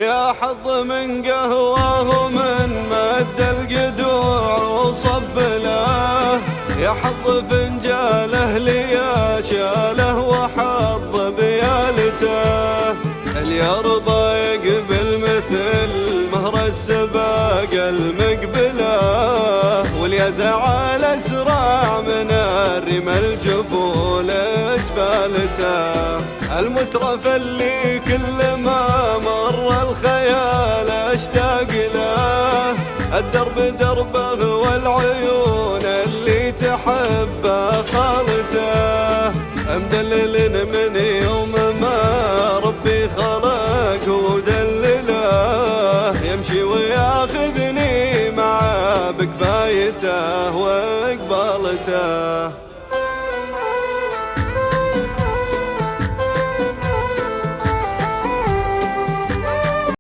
يا حظ من قهوة ومن مد القدوع وصب له، يا حظ فنجاله ليا شاله وحظ بيالته، اللي يرضى يقبل مثل مهر السباق المقبله، واليزع الاسرع من الرمال جفول جبالته، المترف اللي كل ما مر الخيال اشتاق له، الدرب دربه والعيون اللي تحب خالته، مدلل من يوم ما ربي خلق ودلله، يمشي وياخذني معاه بكفايته